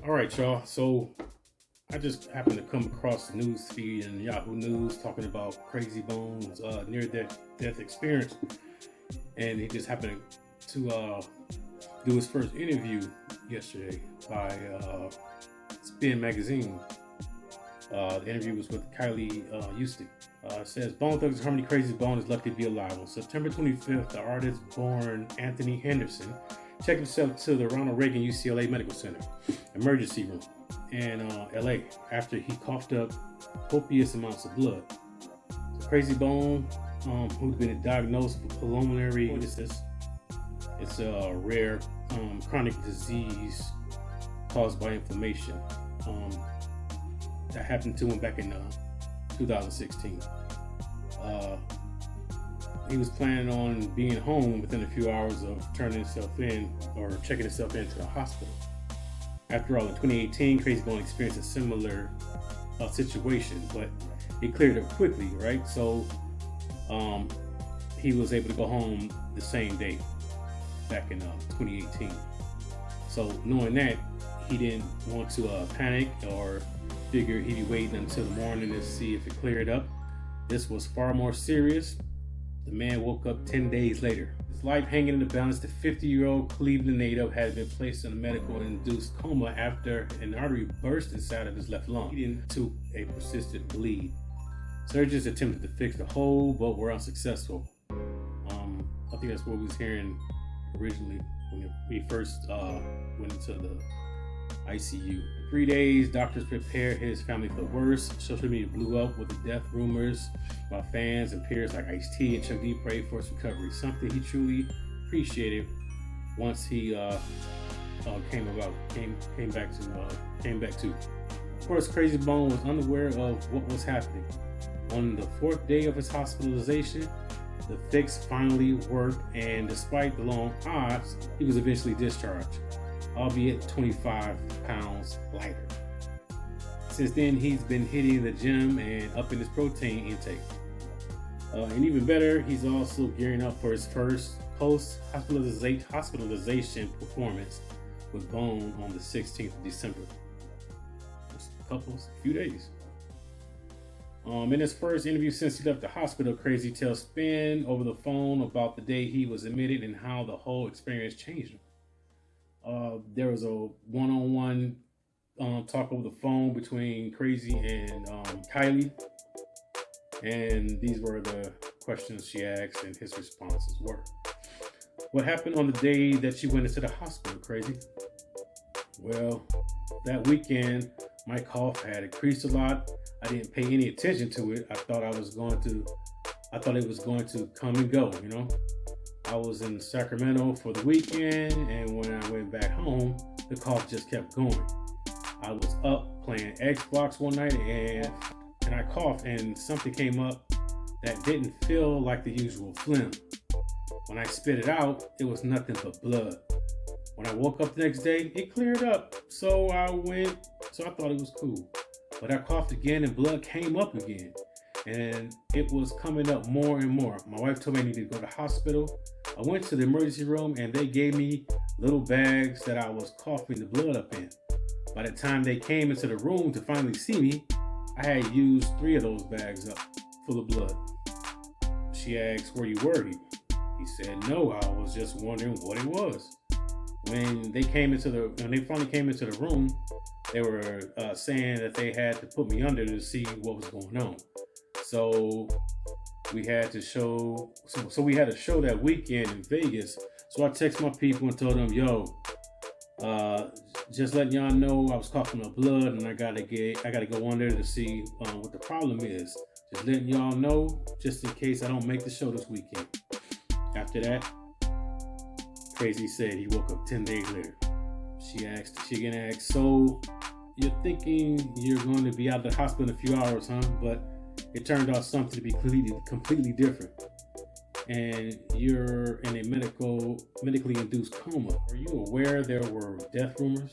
All right, y'all. So I just happened to come across the news feed in Yahoo News talking about Krayzie Bone's near-death experience, and he just happened to do his first interview yesterday by Spin Magazine. The interview was with Kylie Houston. It says, Bone Thugs Harmony Krayzie Bone is lucky to be alive. On September 25th, the artist-born Anthony Henderson checked himself to the Ronald Reagan UCLA Medical Center emergency room in LA after he coughed up copious amounts of blood. So Krayzie Bone, who'd been diagnosed with pulmonary embolism, it's a rare chronic disease caused by inflammation. That happened to him back in 2016. He was planning on being home within a few hours of turning himself in or checking himself into the hospital. After all, in 2018, Krayzie Bone experienced a similar situation, but he cleared up quickly, right? So he was able to go home the same day back in 2018. So knowing that, he didn't want to panic or figure he'd be waiting until the morning to see if it cleared up. This was far more serious. The man woke up 10 days later. His life hanging in the balance. The 50-year-old Cleveland native had been placed in a medical-induced coma after an artery burst inside of his left lung, leading to a persistent bleed. Surgeons attempted to fix the hole, but were unsuccessful. I think that's what we was hearing originally when we first went into the ICU. For 3 days, doctors prepared his family for the worst. Social media blew up with the death rumors, while fans and peers like Ice-T and Chuck D prayed for his recovery, something he truly appreciated once he came back to. Of course, Krayzie Bone was unaware of what was happening. On the 4th day of his hospitalization, the fix finally worked, and despite the long odds, he was eventually discharged, albeit 25 pounds lighter. Since then, he's been hitting the gym and upping his protein intake. And even better, he's also gearing up for his first post-hospitalization performance with Bone on the 16th of December. Just a few days. In his first interview since he left the hospital, Krayzie tells Spin over the phone about the day he was admitted and how the whole experience changed him. There was a one-on-one talk over the phone between Krayzie and Kylie, and these were the questions she asked and his responses were. What happened on the day that you went into the hospital, Krayzie? Well, that weekend my cough had increased a lot. I didn't pay any attention to it. I thought it was going to come and go, you know. I was in Sacramento for the weekend, and when I went back home, the cough just kept going. I was up playing Xbox one night, and I coughed, and something came up that didn't feel like the usual phlegm. When I spit it out, it was nothing but blood. When I woke up the next day, it cleared up, so I thought it was cool. But I coughed again, and blood came up again, and it was coming up more and more. My wife told me I needed to go to the hospital. I went to the emergency room, and they gave me little bags that I was coughing the blood up in. By the time they came into the room to finally see me, I had used 3 of those bags up full of blood. She asked, were you worried? He said, no, I was just wondering what it was. When they finally came into the room, they were saying that they had to put me under to see what was going on. So we had to show that weekend in Vegas. So I texted my people and told them, just letting y'all know I was coughing up blood, and I gotta go under to see what the problem is. Just letting y'all know, just in case I don't make the show this weekend. After that, Krayzie said he woke up 10 days later. She again asked, so you're thinking you're going to be out of the hospital in a few hours, huh? But it turned out something to be completely different. And you're in a medically induced coma. Are you aware there were death rumors?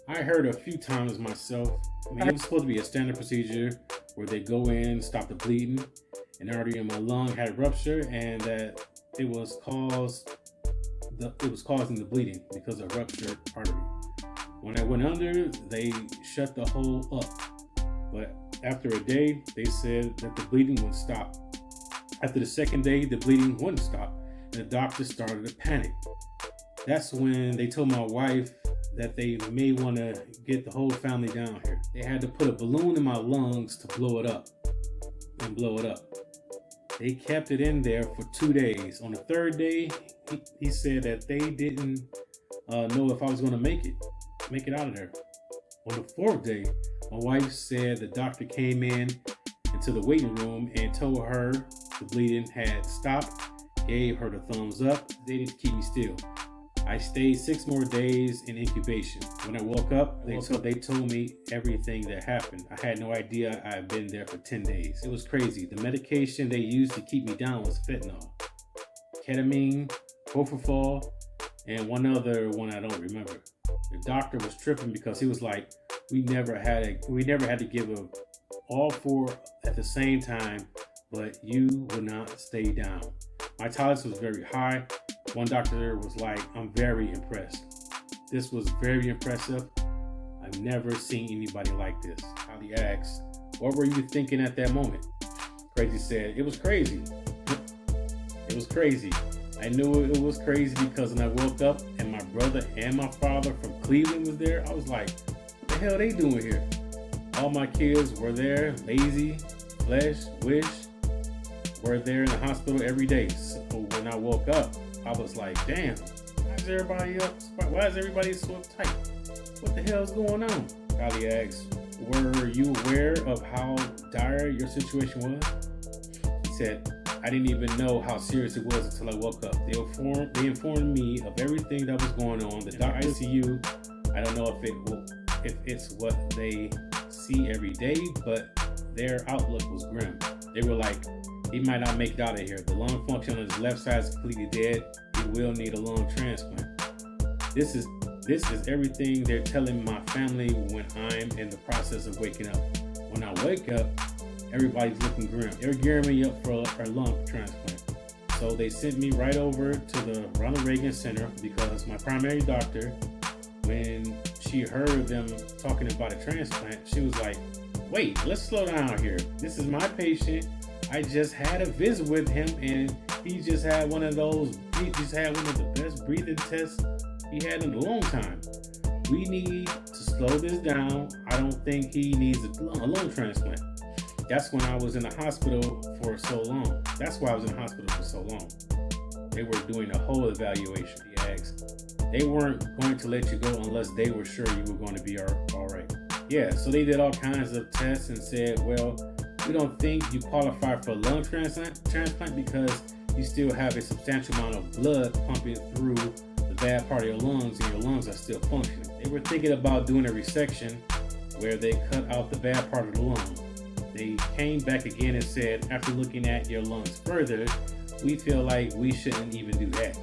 I heard a few times myself. It was supposed to be a standard procedure where they go in, stop the bleeding. An artery in my lung had ruptured, and that it was causing the bleeding because of ruptured artery. When I went under, they shut the hole up. But after a day, they said that the bleeding would stop. After the second day, the bleeding wouldn't stop, and the doctor started to panic. That's when they told my wife that they may want to get the whole family down here. They had to put a balloon in my lungs to blow it up. They kept it in there for 2 days. On the third day, he said that they didn't know if I was going to make it out of there. On the fourth day, my wife said the doctor came into the waiting room and told her the bleeding had stopped, gave her the thumbs up. They didn't keep me still. I stayed 6 more days in incubation. When I woke up, they told me everything that happened. I had no idea I had been there for 10 days. It was crazy. The medication they used to keep me down was fentanyl, ketamine, propofol, and one other one I don't remember. The doctor was tripping because he was like, we never had to give all 4 at the same time, but you would not stay down. My tolerance was very high. One doctor was like, I'm very impressed. This was very impressive. I've never seen anybody like this. Holly asked, what were you thinking at that moment? Krayzie said, it was crazy. It was crazy. I knew it was crazy because when I woke up and my brother and my father from Cleveland was there, I was like, what the hell are they doing here? All my kids were there, Lazy, Flesh, Wish, were there in the hospital every day. So when I woke up, I was like, damn, why is everybody so uptight? What the hell is going on? Holly asked, were you aware of how dire your situation was? He said, I didn't even know how serious it was until I woke up. They informed me of everything that was going on. The ICU, I don't know if it's what they see every day, but their outlook was grim. They were like, he might not make it out of here. The lung function on his left side is completely dead. He will need a lung transplant. This is everything they're telling my family when I'm in the process of waking up. When I wake up, everybody's looking grim. They're gearing me up for a lung transplant. So they sent me right over to the Ronald Reagan Center because my primary doctor, when she heard them talking about a transplant, she was like, wait, let's slow down here. This is my patient. I just had a visit with him and he just had one of the best breathing tests he had in a long time. We need to slow this down. I don't think he needs a lung transplant. That's when I was in the hospital for so long. That's why I was in the hospital for so long. They were doing a whole evaluation. He asked, they weren't going to let you go unless they were sure you were going to be all right. Yeah, so they did all kinds of tests and said, well, we don't think you qualify for a lung transplant because you still have a substantial amount of blood pumping through the bad part of your lungs and your lungs are still functioning. They were thinking about doing a resection where they cut out the bad part of the lung. They came back again and said, after looking at your lungs further, we feel like we shouldn't even do that.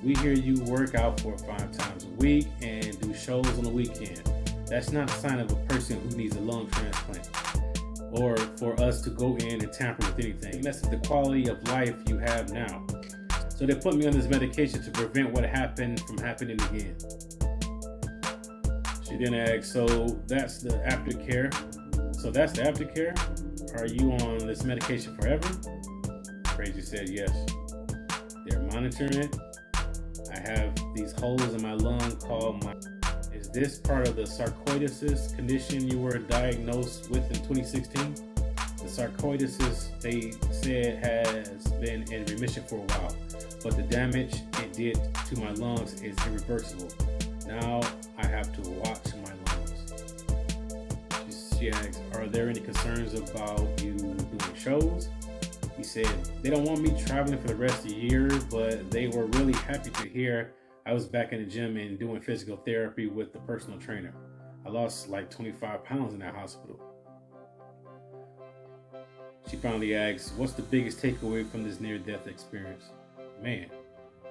We hear you work out 4 or 5 times a week and do shows on the weekend. That's not a sign of a person who needs a lung transplant or for us to go in and tamper with anything. That's the quality of life you have now. So they put me on this medication to prevent what happened from happening again. She then asked, so that's the aftercare? Are you on this medication forever? Krayzie said yes. They're monitoring it. I have these holes in my lung called Is this part of the sarcoidosis condition you were diagnosed with in 2016? The sarcoidosis, they said, has been in remission for a while, but the damage it did to my lungs is irreversible. Now I have to watch my lungs. She asked, are there any concerns about you doing shows? He said, they don't want me traveling for the rest of the year, but they were really happy to hear I was back in the gym and doing physical therapy with the personal trainer. I lost like 25 pounds in that hospital. She finally asked, what's the biggest takeaway from this near-death experience? Man,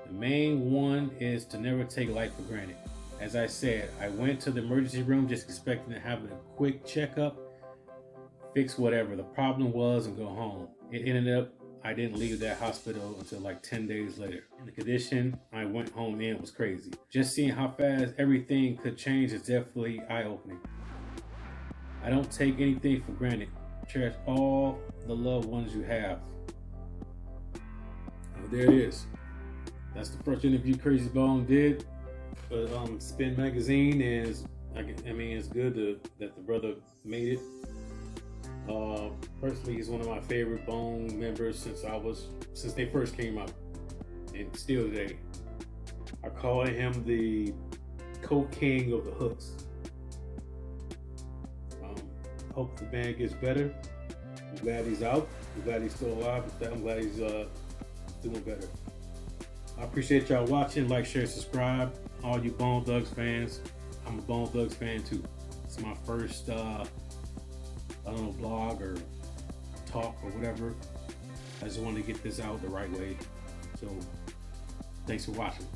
the main one is to never take life for granted. As I said, I went to the emergency room just expecting to have a quick checkup, fix whatever the problem was, and go home. It ended up I didn't leave that hospital until like 10 days later. And the condition I went home in was crazy. Just seeing how fast everything could change is definitely eye-opening. I don't take anything for granted. Cherish all the loved ones you have. Oh, there it is. That's the first interview Krayzie Bone did for Spin Magazine, and it's good that the brother made it. Personally, he's one of my favorite Bone members since they first came out, and still today. I call him the co-king of the hooks. Hope the band gets better. I'm glad he's out. I'm glad he's still alive. I'm glad he's doing better. I appreciate y'all watching. Like, share, subscribe. All you Bone Thugs fans. I'm a Bone Thugs fan too. It's my first blog or talk or whatever. I just wanted to get this out the right way. So thanks for watching.